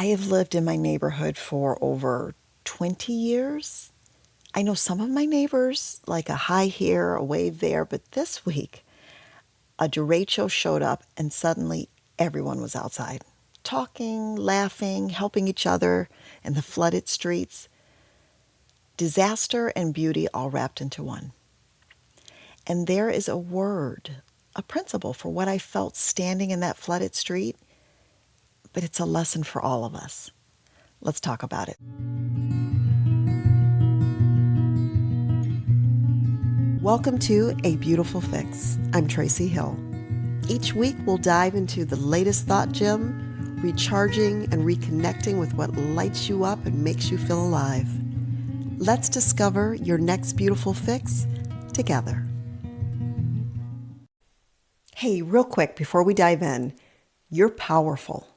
I have lived in my neighborhood for over 20 years. I know some of my neighbors, like a hi here, a wave there, but this week, a derecho showed up and suddenly everyone was outside, talking, laughing, helping each other in the flooded streets. Disaster and beauty all wrapped into one. And there is a word, a principle for what I felt standing in that flooded street, but it's a lesson for all of us. Let's talk about it. Welcome to A Beautiful Fix. I'm Tracy Hill. Each week we'll dive into the latest thought gem, recharging and reconnecting with what lights you up and makes you feel alive. Let's discover your next beautiful fix together. Hey, real quick before we dive in, you're powerful.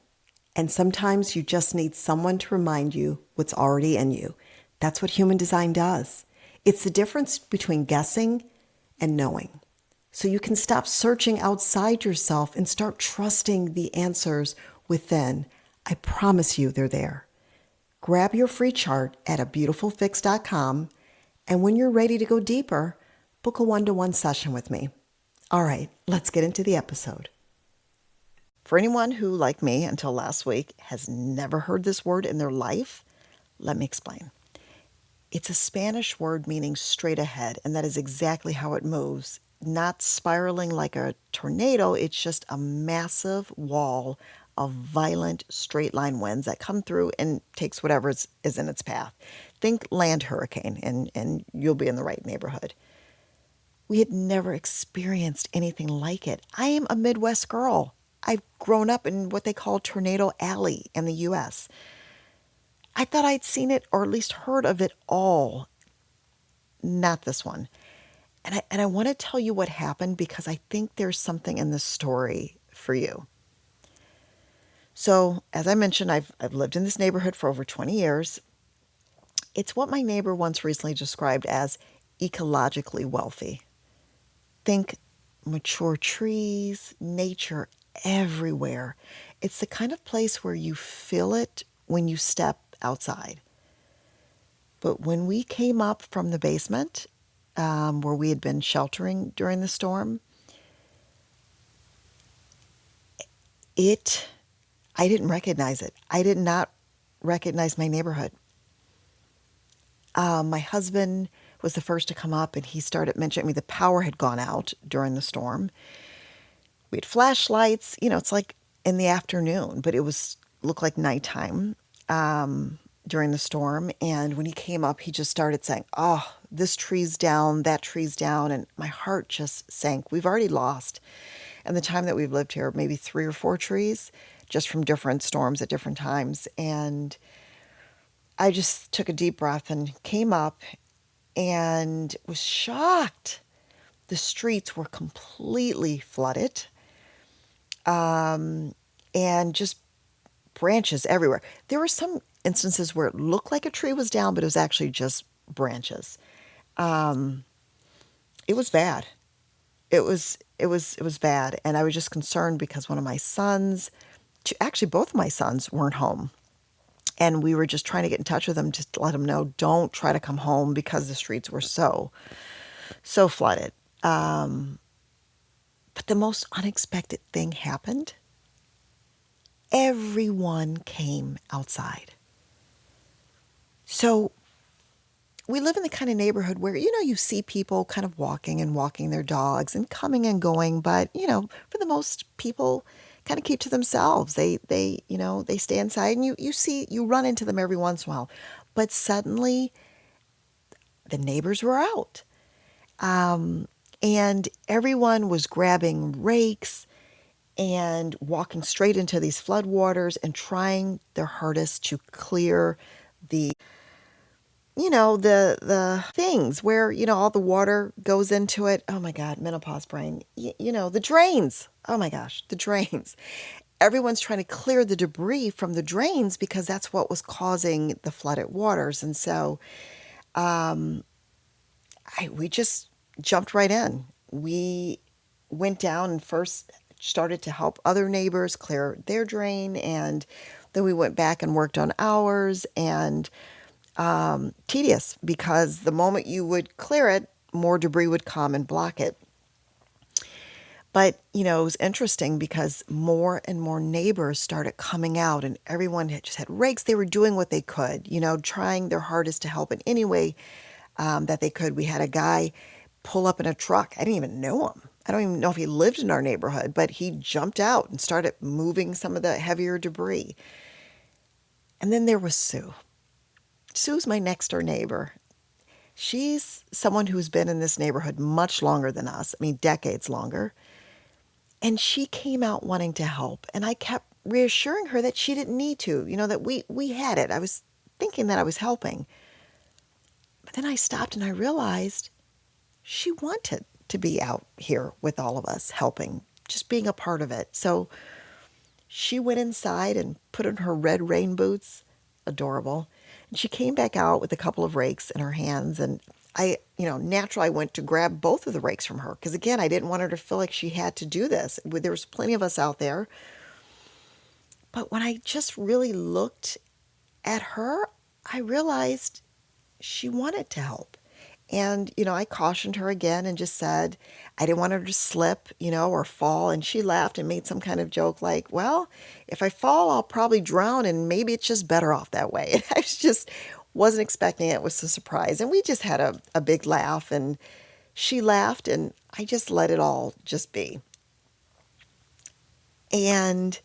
And sometimes you just need someone to remind you what's already in you. That's what human design does. It's the difference between guessing and knowing. So you can stop searching outside yourself and start trusting the answers within. I promise you they're there. Grab your free chart at abeautifulfix.com, and when you're ready to go deeper, book a one-to-one session with me. All right, let's get into the episode. For anyone who, like me, until last week, has never heard this word in their life, let me explain. It's a Spanish word meaning straight ahead, and that is exactly how it moves. Not spiraling like a tornado, it's just a massive wall of violent straight line winds that come through and takes whatever is in its path. Think land hurricane, and you'll be in the right neighborhood. We had never experienced anything like it. I am a Midwest girl. I've grown up in what they call Tornado Alley in the U.S. I thought I'd seen it or at least heard of it all. Not this one. And I want to tell you what happened because I think there's something in this story for you. So, as I mentioned, I've lived in this neighborhood for over 20 years. It's what my neighbor once recently described as ecologically wealthy. Think mature trees, nature everywhere. It's the kind of place where you feel it when you step outside. But when we came up from the basement, where we had been sheltering during the storm, I didn't recognize it. I did not recognize my neighborhood. My husband was the first to come up, and he started mentioning the power had gone out during the storm. We had flashlights. It's like in the afternoon, but it looked like nighttime during the storm. And when he came up, he just started saying, "Oh, this tree's down, that tree's down," and my heart just sank. We've already lost, in the time that we've lived here, maybe 3 or 4 trees, just from different storms at different times. And I just took a deep breath and came up and was shocked. The streets were completely flooded, and just branches everywhere. There were some instances where it looked like a tree was down, but it was actually just branches. It was bad. It was bad, and I was just concerned because one of my sons, actually both of my sons, weren't home, and we were just trying to get in touch with them just to let them know, don't try to come home because the streets were so flooded. But the most unexpected thing happened. Everyone came outside. So we live in the kind of neighborhood where, you see people kind of walking and walking their dogs and coming and going, but, for the most people kind of keep to themselves. They stay inside, and you run into them every once in a while. But suddenly the neighbors were out. And everyone was grabbing rakes and walking straight into these floodwaters and trying their hardest to clear the the things where, all the water goes into it. Oh my God, menopause brain. The drains. Oh my gosh, the drains. Everyone's trying to clear the debris from the drains because that's what was causing the flooded waters. And so we just jumped right in. We went down and first started to help other neighbors clear their drain, and Then we went back and worked on ours, and tedious because the moment you would clear it, more debris would come and block it. But, it was interesting because more and more neighbors started coming out, and everyone just had rakes. They were doing what they could, trying their hardest to help in any way that they could. We had a guy pull up in a truck. I didn't even know him. I don't even know if he lived in our neighborhood, but he jumped out and started moving some of the heavier debris. And then there was Sue. Sue's my next door neighbor. She's someone who's been in this neighborhood much longer than us. I mean, decades longer. And she came out wanting to help. And I kept reassuring her that she didn't need to, that we had it. I was thinking that I was helping. But then I stopped and I realized she wanted to be out here with all of us helping, just being a part of it. So she went inside and put on her red rain boots, adorable. And she came back out with a couple of rakes in her hands. And I, naturally I went to grab both of the rakes from her because, again, I didn't want her to feel like she had to do this. There was plenty of us out there. But when I just really looked at her, I realized she wanted to help. And, I cautioned her again and just said I didn't want her to slip, or fall. And she laughed and made some kind of joke like, well, if I fall, I'll probably drown and maybe it's just better off that way. And I just wasn't expecting it. It was a surprise. And we just had a big laugh, and she laughed, and I just let it all just be. And,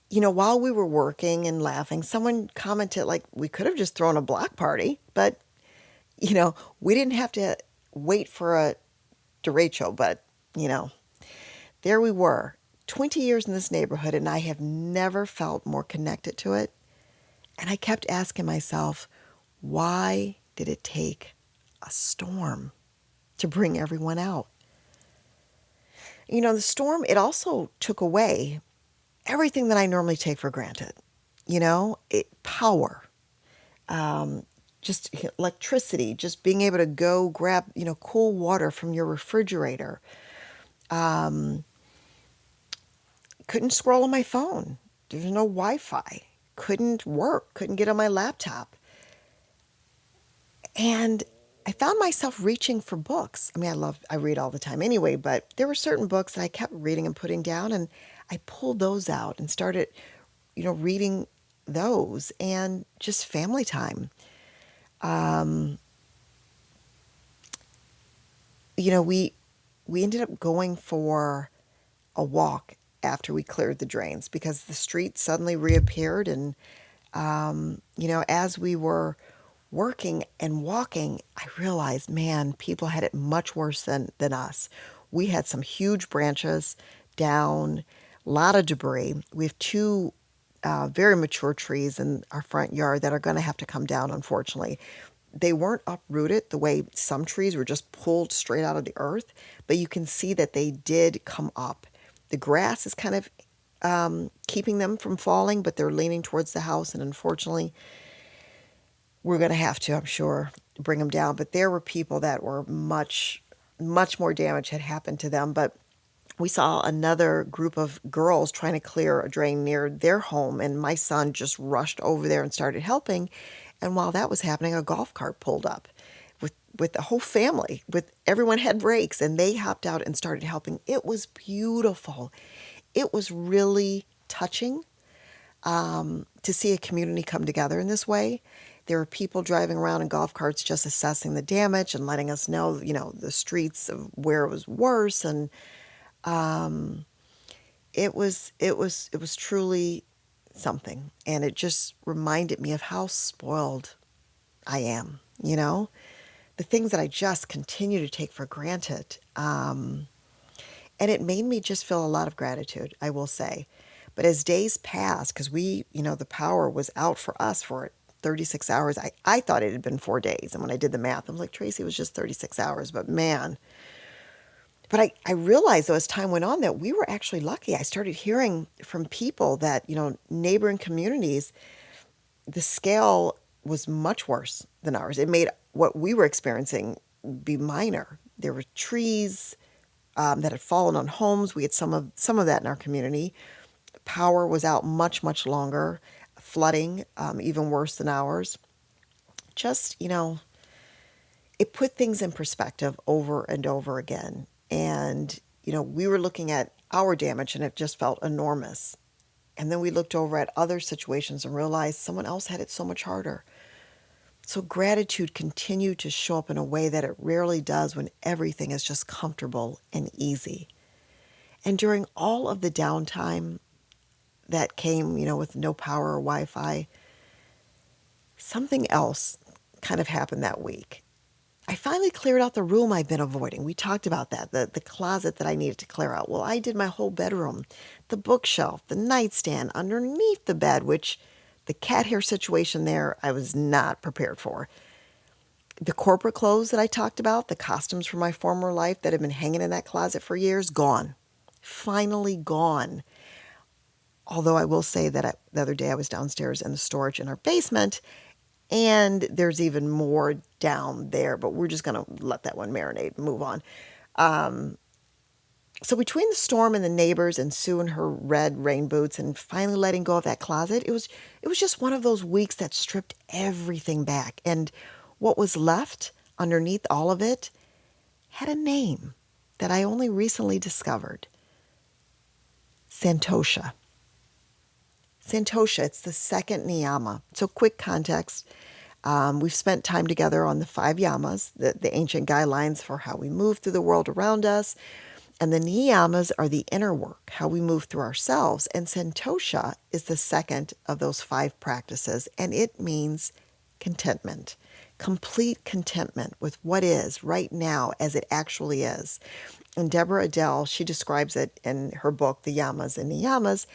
while we were working and laughing, someone commented like we could have just thrown a block party, but we didn't have to wait for a derecho, but, there we were, 20 years in this neighborhood, and I have never felt more connected to it. And I kept asking myself, why did it take a storm to bring everyone out? The storm, it also took away everything that I normally take for granted. Power. Just electricity, just being able to go grab, cool water from your refrigerator. Couldn't scroll on my phone. There's no Wi-Fi. Couldn't work. Couldn't get on my laptop. And I found myself reaching for books. I mean, I read all the time anyway, but there were certain books that I kept reading and putting down, and I pulled those out and started, reading those, and just family time. We ended up going for a walk after we cleared the drains because the street suddenly reappeared. And, as we were working and walking, I realized, man, people had it much worse than us. We had some huge branches down, a lot of debris. We have two very mature trees in our front yard that are going to have to come down, unfortunately. They weren't uprooted the way some trees were just pulled straight out of the earth, but you can see that they did come up. The grass is kind of keeping them from falling, but they're leaning towards the house, and unfortunately, we're going to have to, I'm sure, bring them down. But there were people that were much, much more damage had happened to them. But we saw another group of girls trying to clear a drain near their home, and my son just rushed over there and started helping. And while that was happening, a golf cart pulled up with the whole family, with everyone had rakes, and they hopped out and started helping. It was beautiful. It was really touching to see a community come together in this way. There were people driving around in golf carts just assessing the damage and letting us know, the streets of where it was worse. And it was truly something. And it just reminded me of how spoiled I am, the things that I just continue to take for granted. And it made me just feel a lot of gratitude, I will say. But as days passed, because the power was out for us for 36 hours. I thought it had been 4 days. And when I did the math, I'm like, Tracy, it was just 36 hours. But man, I realized though as time went on that we were actually lucky. I started hearing from people that, neighboring communities, the scale was much worse than ours. It made what we were experiencing be minor. There were trees that had fallen on homes. We had some of that in our community. Power was out much, much longer. Flooding, even worse than ours. Just, it put things in perspective over and over again. And, we were looking at our damage and it just felt enormous. And then we looked over at other situations and realized someone else had it so much harder. So gratitude continued to show up in a way that it rarely does when everything is just comfortable and easy. And during all of the downtime that came, with no power or Wi-Fi, something else kind of happened that week. I finally cleared out the room I've been avoiding. We talked about that, the closet that I needed to clear out. Well, I did my whole bedroom, the bookshelf, the nightstand, underneath the bed, which the cat hair situation there, I was not prepared for. The corporate clothes that I talked about, the costumes from my former life that had been hanging in that closet for years, gone. Finally gone. Although I will say that the other day I was downstairs in the storage in our basement, and there's even more down there, but we're just going to let that one marinate and move on. So between the storm and the neighbors and Sue and her red rain boots and finally letting go of that closet, it was just one of those weeks that stripped everything back. And what was left underneath all of it had a name that I only recently discovered. Santosha. Santosha, it's the second niyama. So quick context. We've spent time together on the 5 yamas, the ancient guidelines for how we move through the world around us. And the niyamas are the inner work, how we move through ourselves. And Santosha is the second of those 5 practices. And it means contentment, complete contentment with what is right now as it actually is. And Deborah Adele, she describes it in her book, The Yamas and Niyamas,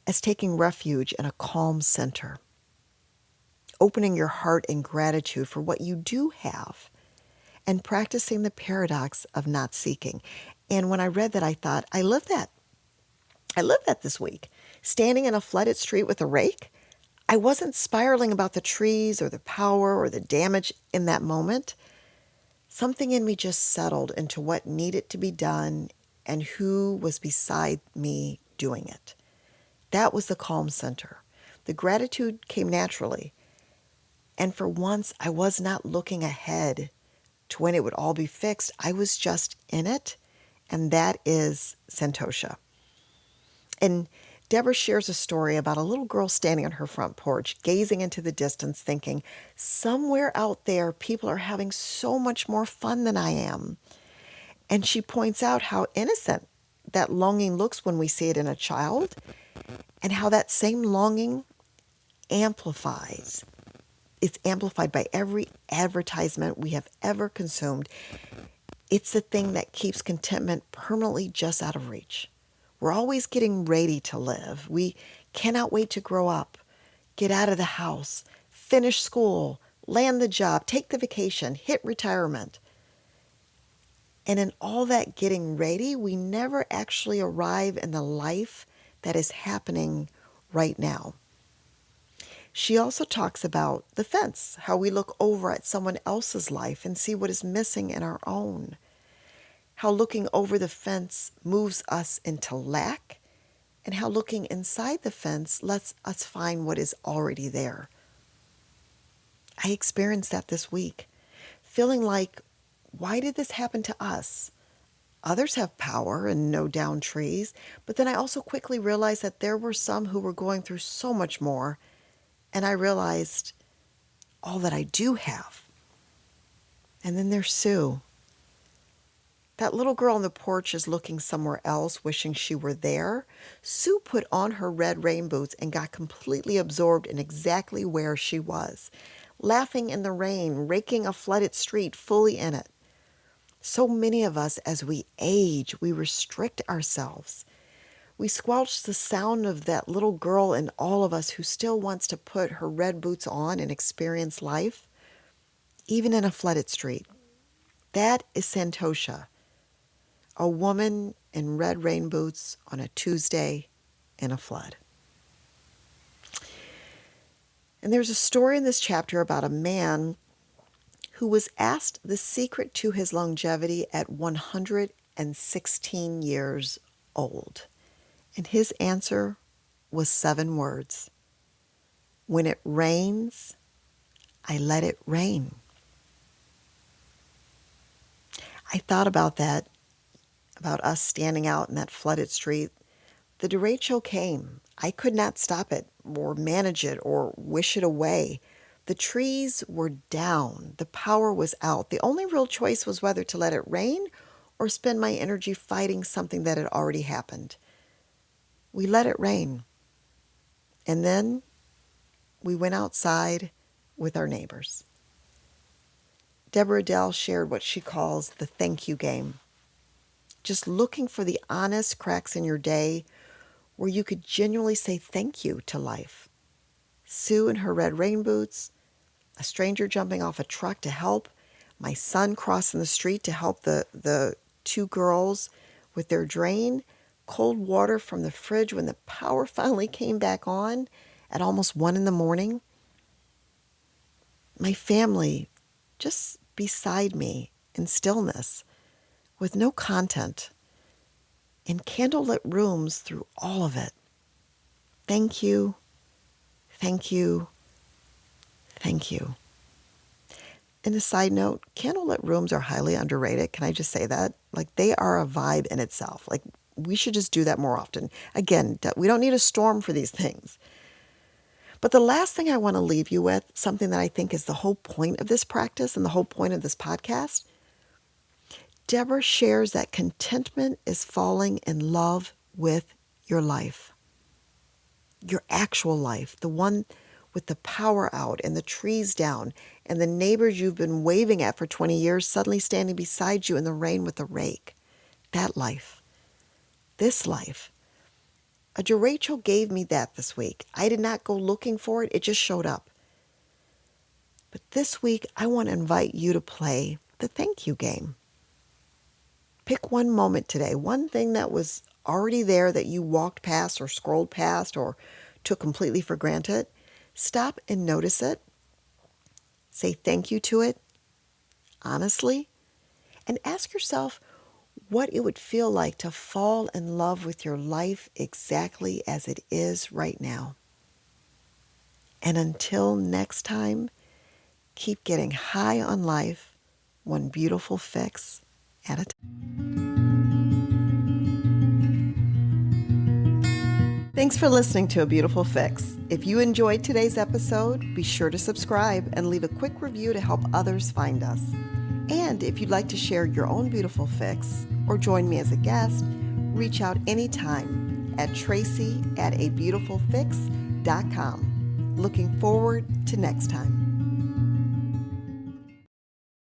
as taking refuge in a calm center, opening your heart in gratitude for what you do have, and practicing the paradox of not seeking. And when I read that, I thought, I live that. I lived that this week. Standing in a flooded street with a rake, I wasn't spiraling about the trees or the power or the damage in that moment. Something in me just settled into what needed to be done and who was beside me doing it. That was the calm center. The gratitude came naturally. And for once, I was not looking ahead to when it would all be fixed. I was just in it. And that is Santosha. And Deborah shares a story about a little girl standing on her front porch, gazing into the distance, thinking, somewhere out there, people are having so much more fun than I am. And she points out how innocent that longing looks when we see it in a child, and how that same longing amplifies. It's amplified by every advertisement we have ever consumed. It's the thing that keeps contentment permanently just out of reach. We're always getting ready to live. We cannot wait to grow up, get out of the house, finish school, land the job, take the vacation, hit retirement. And in all that getting ready, we never actually arrive in the life that is happening right now. She also talks about the fence, how we look over at someone else's life and see what is missing in our own. How looking over the fence moves us into lack, and how looking inside the fence lets us find what is already there. I experienced that this week, feeling like, why did this happen to us? Others have power and no down trees, but then I also quickly realized that there were some who were going through so much more, and I realized all that I do have. And then there's Sue. That little girl on the porch is looking somewhere else, wishing she were there. Sue put on her red rain boots and got completely absorbed in exactly where she was, laughing in the rain, raking a flooded street, fully in it. So many of us, as we age, we restrict ourselves. We squelch the sound of that little girl in all of us who still wants to put her red boots on and experience life, even in a flooded street. That is Santosha, a woman in red rain boots on a Tuesday in a flood. And there's a story in this chapter about a man who was asked the secret to his longevity at 116 years old. And his answer was 7 words. When it rains, I let it rain. I thought about that, about us standing out in that flooded street. The derecho came. I could not stop it or manage it or wish it away. The trees were down. The power was out. The only real choice was whether to let it rain or spend my energy fighting something that had already happened. We let it rain. And then we went outside with our neighbors. Deborah Dell shared what she calls the thank you game. Just looking for the honest cracks in your day where you could genuinely say thank you to life. Sue in her red rain boots, a stranger jumping off a truck to help, my son crossing the street to help the 2 girls with their drain, cold water from the fridge when the power finally came back on at almost 1 a.m. My family just beside me in stillness with no content, in candlelit rooms through all of it. Thank you, thank you, thank you. And a side note, candlelit rooms are highly underrated. Can I just say that? Like, they are a vibe in itself. Like, we should just do that more often. Again, we don't need a storm for these things. But the last thing I want to leave you with, something that I think is the whole point of this practice and the whole point of this podcast, Deborah shares that contentment is falling in love with your life. Your actual life, the one with the power out and the trees down and the neighbors you've been waving at for 20 years suddenly standing beside you in the rain with a rake. That life. This life. A derecho gave me that this week. I did not go looking for it. It just showed up. But this week, I want to invite you to play the thank you game. Pick one moment today, one thing that was already there that you walked past or scrolled past or took completely for granted. Stop and notice it. Say thank you to it, honestly, and ask yourself what it would feel like to fall in love with your life exactly as it is right now. And until next time, keep getting high on life, one beautiful fix at a time. Thanks for listening to A Beautiful Fix. If you enjoyed today's episode, be sure to subscribe and leave a quick review to help others find us. And if you'd like to share your own beautiful fix or join me as a guest, reach out anytime at tracy@abeautifulfix.com. Looking forward to next time.